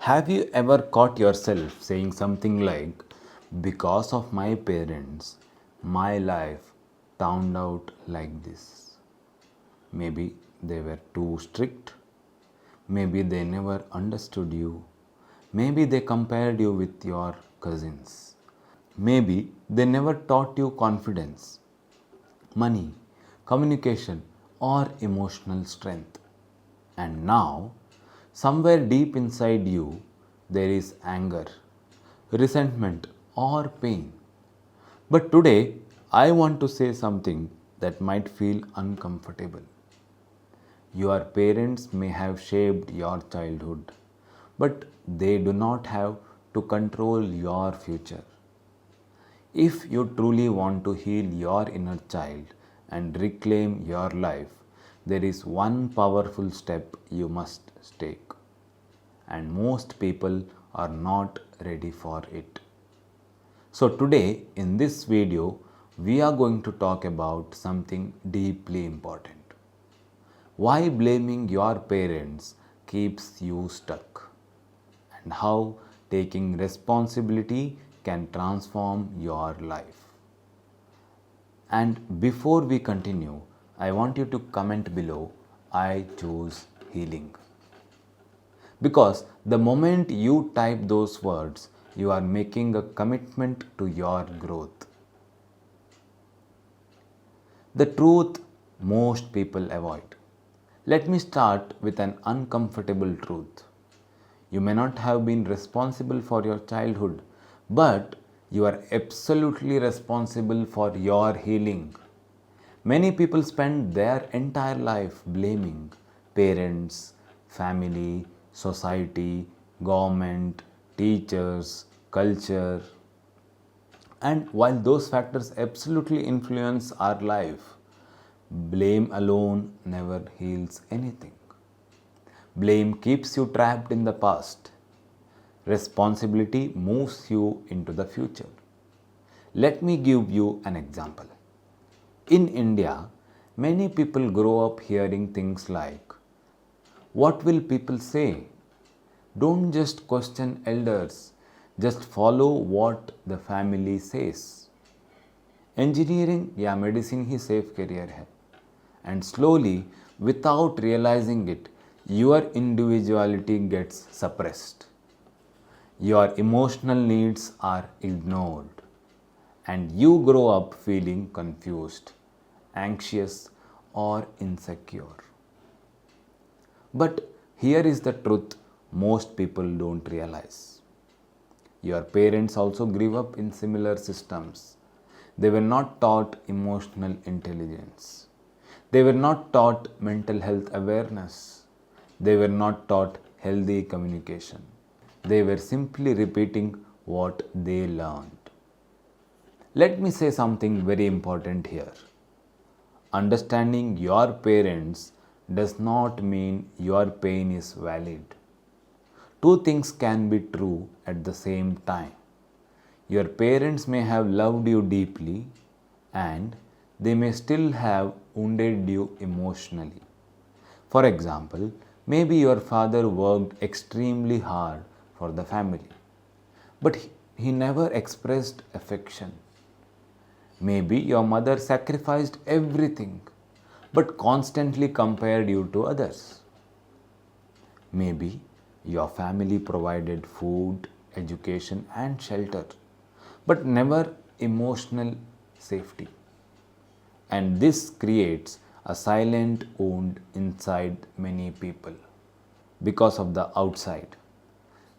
Have you ever caught yourself saying something like, because of my parents, my life turned out like this? Maybe they were too strict. Maybe they never understood you. Maybe they compared you with your cousins. Maybe they never taught you confidence, money, communication, or emotional strength. And now, somewhere deep inside you, there is anger, resentment, or pain. But today, I want to say something that might feel uncomfortable. Your parents may have shaped your childhood, but they do not have to control your future. If you truly want to heal your inner child and reclaim your life, there is one powerful step you must take. And most people are not ready for it. So, today in this video, we are going to talk about something deeply important. Why blaming your parents keeps you stuck, and how taking responsibility can transform your life. And before we continue, I want you to comment below, I choose healing. Because the moment you type those words, you are making a commitment to your growth. The truth most people avoid. Let me start with an uncomfortable truth. You may not have been responsible for your childhood, but you are absolutely responsible for your healing. Many people spend their entire life blaming parents, family, society, government, teachers, culture. And while those factors absolutely influence our life, blame alone never heals anything. Blame keeps you trapped in the past. Responsibility moves you into the future. Let me give you an example. In India, many people grow up hearing things like, what will people say? Don't just question elders, just follow what the family says. Engineering या medicine ही safe career है. And slowly, without realizing it, your individuality gets suppressed. Your emotional needs are ignored. And you grow up feeling confused, anxious, or insecure. But here is the truth most people don't realize. Your parents also grew up in similar systems. They were not taught emotional intelligence. They were not taught mental health awareness. They were not taught healthy communication. They were simply repeating what they learned. Let me say something very important here. Understanding your parents does not mean your pain is valid. Two things can be true at the same time. Your parents may have loved you deeply and they may still have wounded you emotionally. For example, maybe your father worked extremely hard for the family, but he never expressed affection. Maybe your mother sacrificed everything but constantly compared you to others. Maybe your family provided food, education, and shelter, but never emotional safety. And this creates a silent wound inside many people. Because of the outside,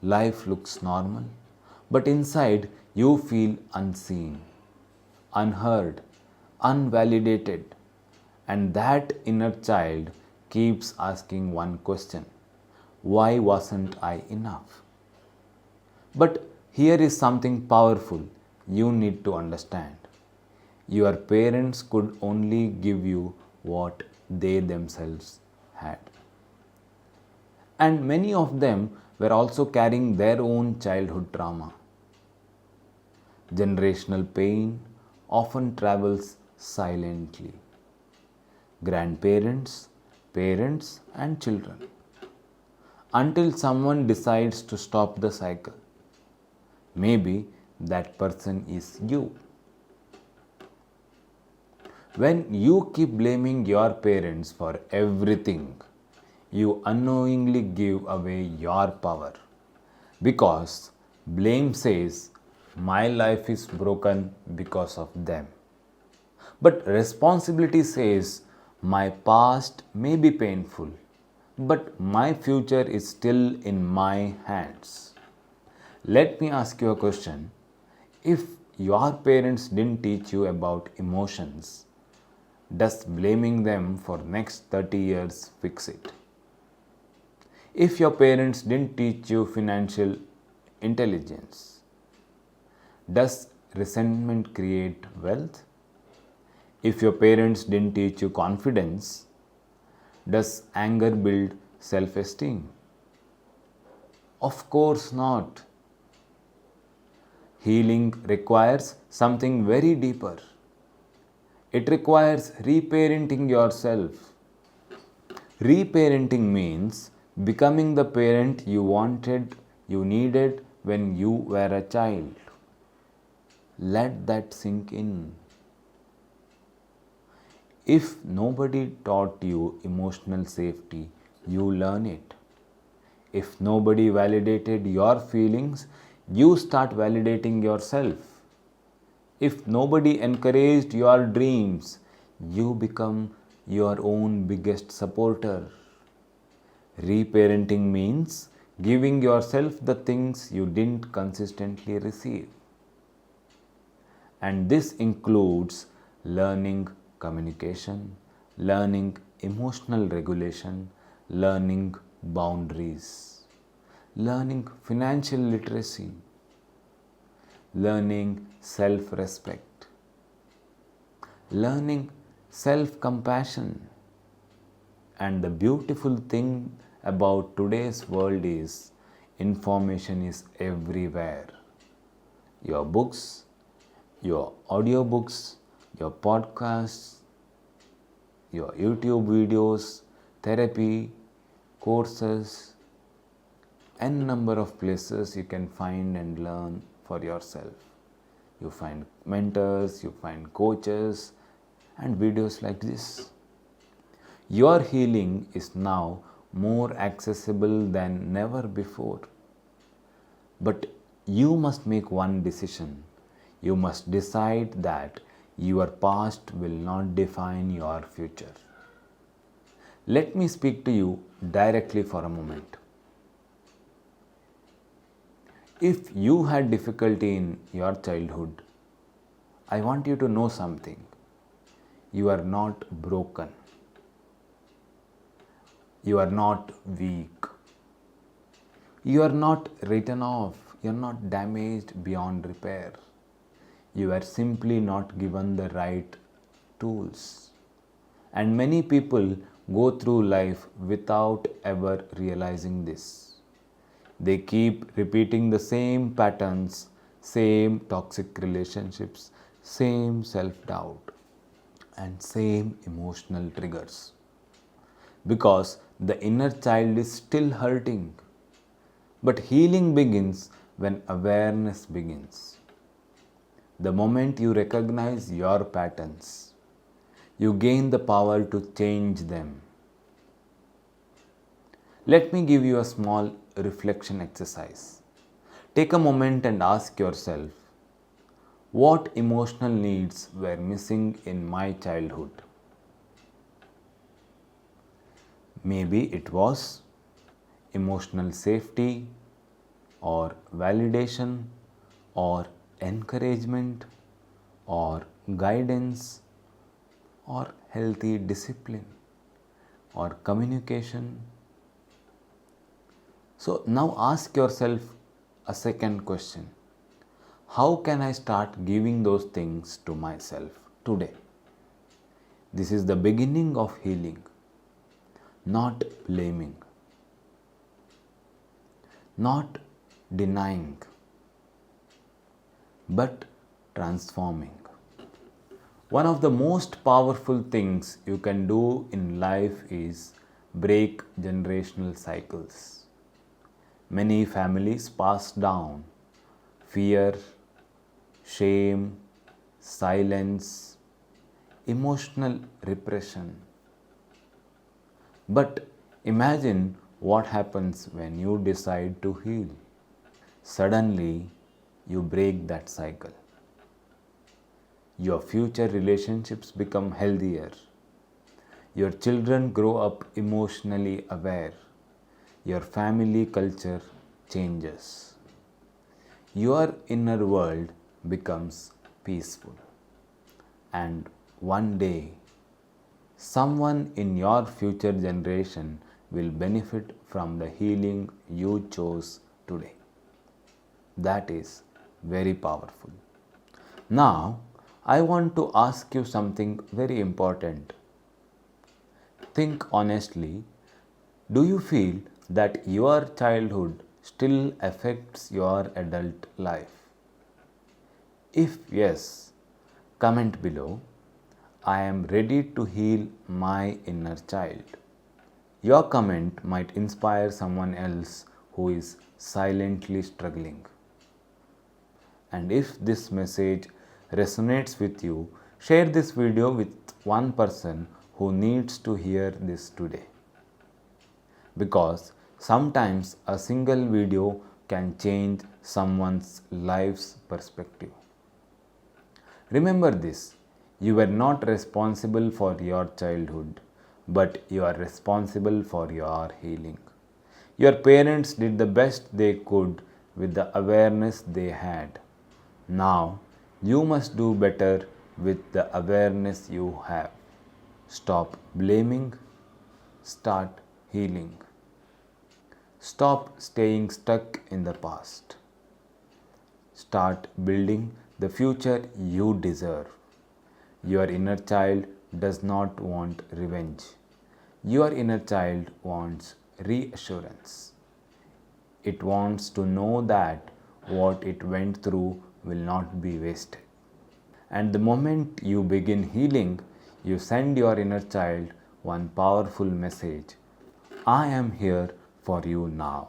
life looks normal, but inside you feel unseen, unheard, unvalidated, and that inner child keeps asking one question: why wasn't I enough? But here is something powerful you need to understand. Your parents could only give you what they themselves had. And many of them were also carrying their own childhood trauma. Generational pain often travels silently. Grandparents, parents, and children. until someone decides to stop the cycle. Maybe that person is you. When you keep blaming your parents for everything, you unknowingly give away your power. Because blame says, my life is broken because of them. But responsibility says, my past may be painful, but my future is still in my hands. Let me ask you a question. If your parents didn't teach you about emotions, does blaming them for next 30 years fix it? If your parents didn't teach you financial intelligence, does resentment create wealth? If your parents didn't teach you confidence, does anger build self esteem? Of course not. Healing requires something very deeper. It requires reparenting yourself. Reparenting means becoming the parent you wanted, you needed when you were a child. Let that sink in. If nobody taught you emotional safety, you learn it. If nobody validated your feelings, you start validating yourself. If nobody encouraged your dreams, you become your own biggest supporter. Reparenting means giving yourself the things you didn't consistently receive. And this includes learning communication, learning emotional regulation, learning boundaries, learning financial literacy, learning self respect, learning self compassion. And the beautiful thing about today's world is information is everywhere. Your books, your audiobooks, your podcasts, your YouTube videos, therapy, courses, n number of places you can find and learn for yourself. You find mentors, you find coaches, and videos like this. Your healing is now more accessible than never before. But you must make one decision. You must decide that your past will not define your future. Let me speak to you directly for a moment. If you had difficulty in your childhood, I want you to know something. You are not broken. You are not weak. You are not written off. You are not damaged beyond repair. You are simply not given the right tools. And many people go through life without ever realizing this. They keep repeating the same patterns, same toxic relationships, same self doubt, and same emotional triggers. Because the inner child is still hurting. But healing begins when awareness begins. The moment you recognize your patterns, you gain the power to change them. Let me give you a small reflection exercise. Take a moment and ask yourself, what emotional needs were missing in my childhood? Maybe it was emotional safety, or validation, or encouragement, or guidance, or healthy discipline, or communication. So now ask yourself a second question. How can I start giving those things to myself today? This is the beginning of healing, not blaming, not denying, but transforming. One of the most powerful things you can do in life is break generational cycles. many families pass down fear, shame, silence, emotional repression. But imagine what happens when you decide to heal. Suddenly, you break that cycle. Your future relationships become healthier. Your children grow up emotionally aware. Your family culture changes. Your inner world becomes peaceful. And one day, someone in your future generation will benefit from the healing you chose today. That is very powerful. Now, I want to ask you something very important. Think honestly. Do you feel that your childhood still affects your adult life? If yes, comment below. I am ready to heal my inner child. Your comment might inspire someone else who is silently struggling. And if this message resonates with you, share this video with one person who needs to hear this today. Because sometimes a single video can change someone's life's perspective. Remember this, you were not responsible for your childhood, but you are responsible for your healing. Your parents did the best they could with the awareness they had. Now, you must do better with the awareness you have. Stop blaming, start healing. Stop staying stuck in the past. Start building the future you deserve. Your inner child does not want revenge. Your inner child wants reassurance. It wants to know that what it went through will not be wasted. And the moment you begin healing, you send your inner child one powerful message: I am here for you now.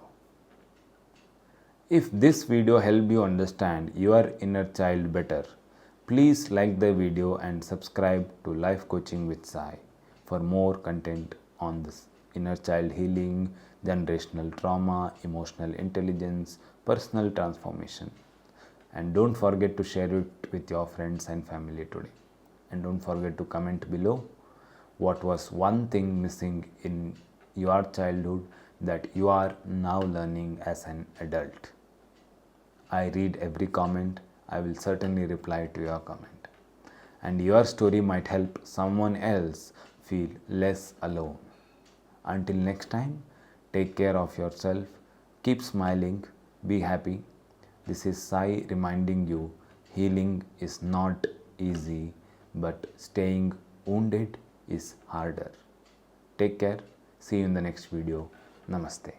If this video helped you understand your inner child better, please like the video and subscribe to Life Coaching with Sai for more content on this inner child healing, generational trauma, emotional intelligence, personal transformation. And don't forget to share it with your friends and family today. And don't forget to comment below what was one thing missing in your childhood that you are now learning as an adult. I read every comment. I will certainly reply to your comment. And your story might help someone else feel less alone. Until next time, take care of yourself, keep smiling, be happy. This is Sai reminding you healing is not easy, but staying wounded is harder. Take care. See you in the next video. Namaste.